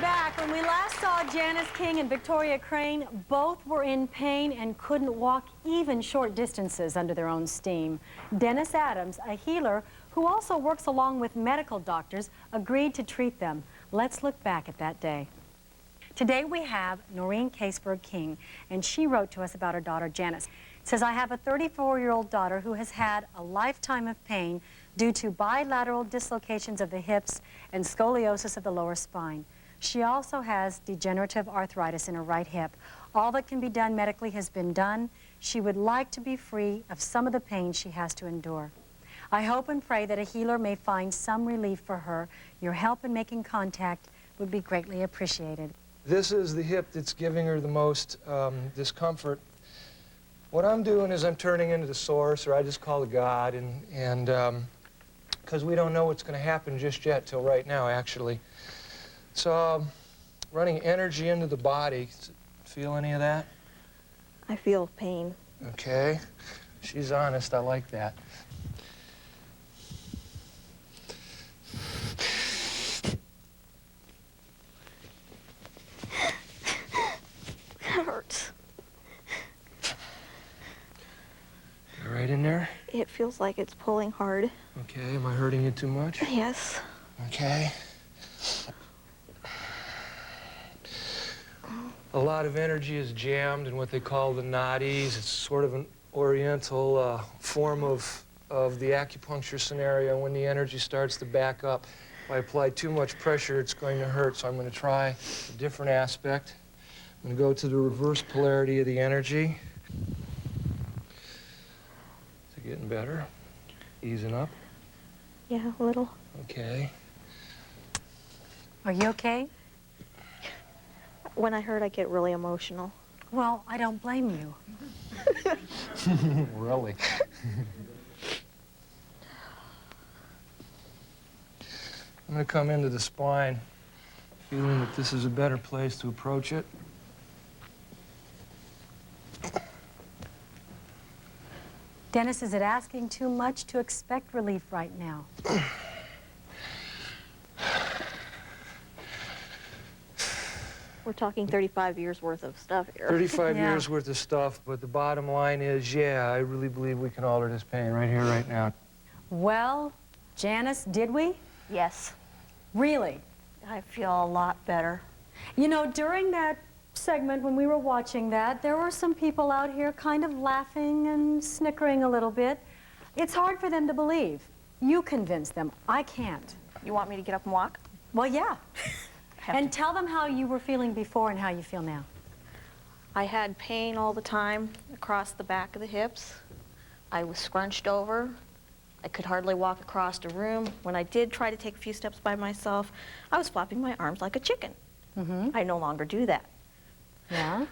back. When we last saw Janice King and Victoria Crane, both were in pain and couldn't walk even short distances under their own steam. Dennis Adams, a healer who also works along with medical doctors, agreed to treat them. Let's look back at that day. Today we have Noreen Caseberg King, and she wrote to us about her daughter Janice. It says, I have a 34-year-old daughter who has had a lifetime of pain due to bilateral dislocations of the hips and scoliosis of the lower spine. She also has degenerative arthritis in her right hip. All that can be done medically has been done. She would like to be free of some of the pain she has to endure. I hope and pray that a healer may find some relief for her. Your help in making contact would be greatly appreciated. This is the hip that's giving her the most discomfort. What I'm doing is I'm turning into the source, or I just call it God, and because we don't know what's going to happen just yet till right now, actually. So running energy into the body. Feel any of that? I feel pain. Okay. She's honest. I like that. That hurts. Right in there? It feels like it's pulling hard. Okay. Am I hurting you too much? Yes. Okay. A lot of energy is jammed in what they call the nadis. It's sort of an oriental form of the acupuncture scenario. When the energy starts to back up, if I apply too much pressure, it's going to hurt. So I'm going to try a different aspect. I'm going to go to the reverse polarity of the energy. Is it getting better? Easing up? Yeah, a little. Okay. Are you okay? When I hurt, I get really emotional. Well, I don't blame you. Really? I'm going to come into the spine, feeling that this is a better place to approach it. Dennis, is it asking too much to expect relief right now? We're talking 35 years worth of stuff here. 35 Yeah. years worth of stuff, but the bottom line is, yeah, I really believe we can alter this pain right here, right now. Well, Janice, did we? Yes. Really? I feel a lot better. You know, during that segment when we were watching that, there were some people out here kind of laughing and snickering a little bit. It's hard for them to believe. You convince them. I can't. You want me to get up and walk? Well, yeah. And tell them how you were feeling before and how you feel now. I had pain all the time across the back of the hips. I was scrunched over. I could hardly walk across a room. When I did try to take a few steps by myself, I was flapping my arms like a chicken. Mm-hmm. I no longer do that. Yeah?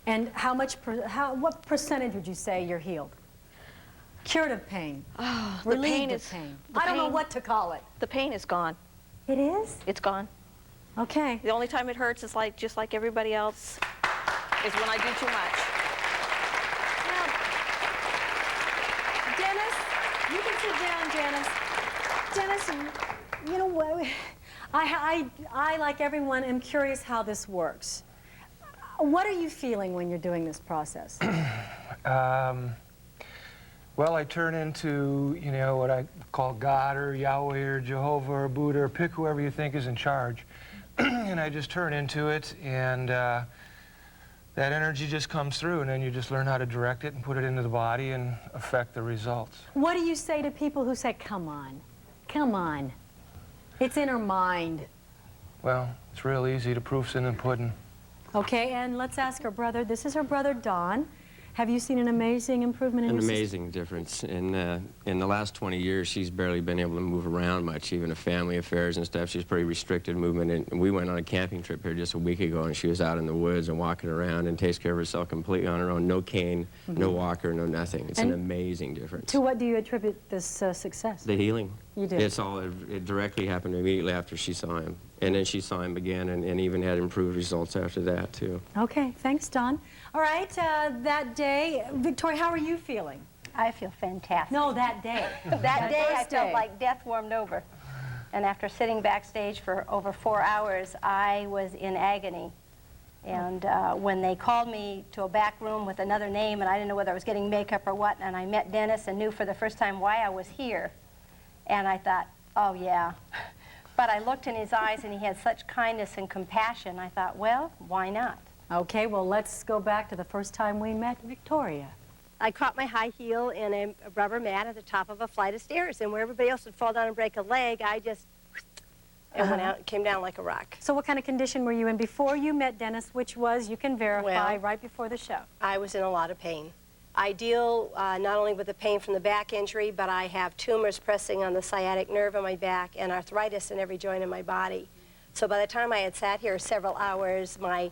And what percentage would you say you're healed? Cured of pain? Oh, Relieved of pain? I don't know what to call it. The pain is gone. It is? It's gone. Okay. The only time it hurts is just like everybody else, is when I do too much. Now, Dennis, you can sit down, Janice. Dennis, you know what? I, like everyone, am curious how this works. What are you feeling when you're doing this process? Well, I turn into, you know, what I call God or Yahweh or Jehovah or Buddha, or pick whoever you think is in charge. And I just turn into it, and that energy just comes through, and then you just learn how to direct it and put it into the body and affect the results. What do you say to people who say, come on, come on? It's in her mind. Well, it's real easy. The proof's in the pudding. Okay, and let's ask her brother. This is her brother, Don. Have you seen an amazing improvement in An your sister? amazing difference. In the last 20 years, she's barely been able to move around much, even to family affairs and stuff. She's pretty restricted movement. And we went on a camping trip here just a week ago, and she was out in the woods and walking around and takes care of herself completely on her own. No cane, no walker, no nothing. It's an amazing difference. To what do you attribute this success? The healing. You do? It directly happened immediately after she saw him. And then she saw him again and even had improved results after that, too. Okay, thanks, Don. All right, that day, Victoria, how are you feeling? I feel fantastic. No, that day. That day I first felt day. like death warmed over. And after sitting backstage for over 4 hours, I was in agony. And when they called me to a back room with another name, and I didn't know whether I was getting makeup or what, and I met Dennis and knew for the first time why I was here. And I thought, oh yeah. But I looked in his eyes and he had such kindness and compassion. I thought, well, why not? Okay, well, let's go back to the first time we met Victoria. I caught my high heel in a rubber mat at the top of a flight of stairs, and where everybody else would fall down and break a leg, I just and went out and came down like a rock. So what kind of condition were you in before you met Dennis, which was, you can verify, Well, right before the show? I was in a lot of pain. I deal not only with the pain from the back injury, but I have tumors pressing on the sciatic nerve in my back and arthritis in every joint in my body. So by the time I had sat here several hours, my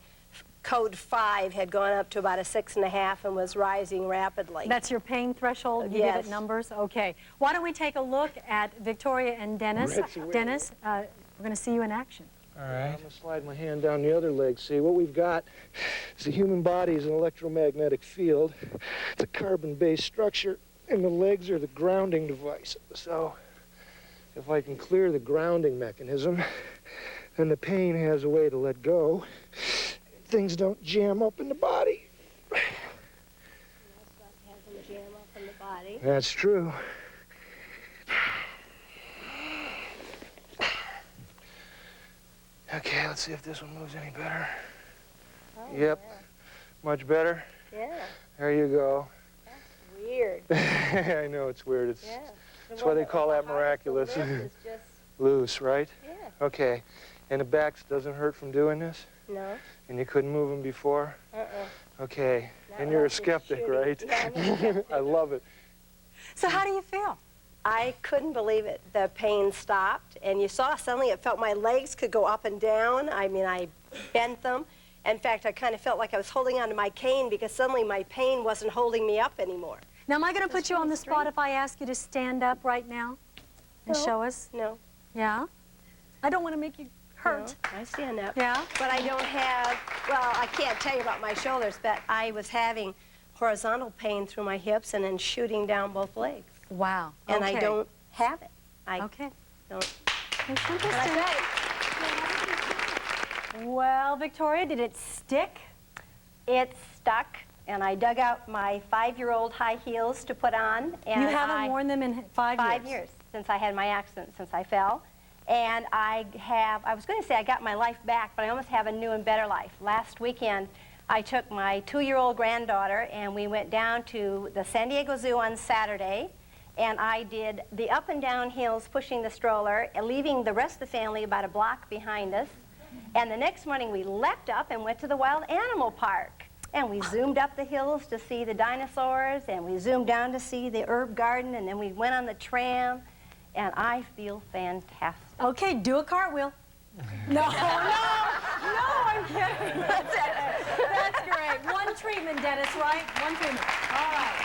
code 5 had gone up to about a 6.5 and was rising rapidly. That's your pain threshold? You give Yes. it numbers? Okay. Why don't we take a look at Victoria and Dennis? Dennis, we're going to see you in action. All right. I'm going to slide my hand down the other leg. See, what we've got is the human body is an electromagnetic field. It's a carbon-based structure, and the legs are the grounding device. So if I can clear the grounding mechanism, then the pain has a way to let go. Things don't jam up in the body. Jam up in the body. That's true. Okay, let's see if this one moves any better. Oh, Yep. Yeah. Much better? Yeah. There you go. That's weird. I know it's weird. It's, Yeah. That's why they call that miraculous. It's just, Loose, right? yeah. Okay. And the back doesn't hurt from doing this? No. And you couldn't move them before? Okay. Not And you're a without skeptic, shooting. right? Yeah, I'm a skeptic. I love it. So how do you feel? I couldn't believe it. The pain stopped, and you saw suddenly it felt my legs could go up and down. I mean, I bent them. In fact, I kind of felt like I was holding onto my cane because suddenly my pain wasn't holding me up anymore. Now, am I going to put you on the spot straight. if I ask you to stand up right now and No. show us? No. Yeah? I don't want to make you hurt. No, I stand up. Yeah? But I don't have, well, I can't tell you about my shoulders, but I was having horizontal pain through my hips and then shooting down both legs. Wow. And okay. I don't have it. I Okay. don't. That's But interesting. I Well, Victoria, did it stick? It stuck, and I dug out my 5-year-old high heels to put on. And You haven't worn them in 5 years? 5 years since I had my accident, since I fell. And I was going to say I got my life back, but I almost have a new and better life. Last weekend, I took my 2-year-old granddaughter, and we went down to the San Diego Zoo on Saturday, and I did the up and down hills pushing the stroller, leaving the rest of the family about a block behind us. And the next morning, we leapt up and went to the wild animal park. And we zoomed up the hills to see the dinosaurs, and we zoomed down to see the herb garden, and then we went on the tram, and I feel fantastic. Okay, do a cartwheel. No, I'm kidding. That's great. One treatment, Dennis, right? One treatment. All right.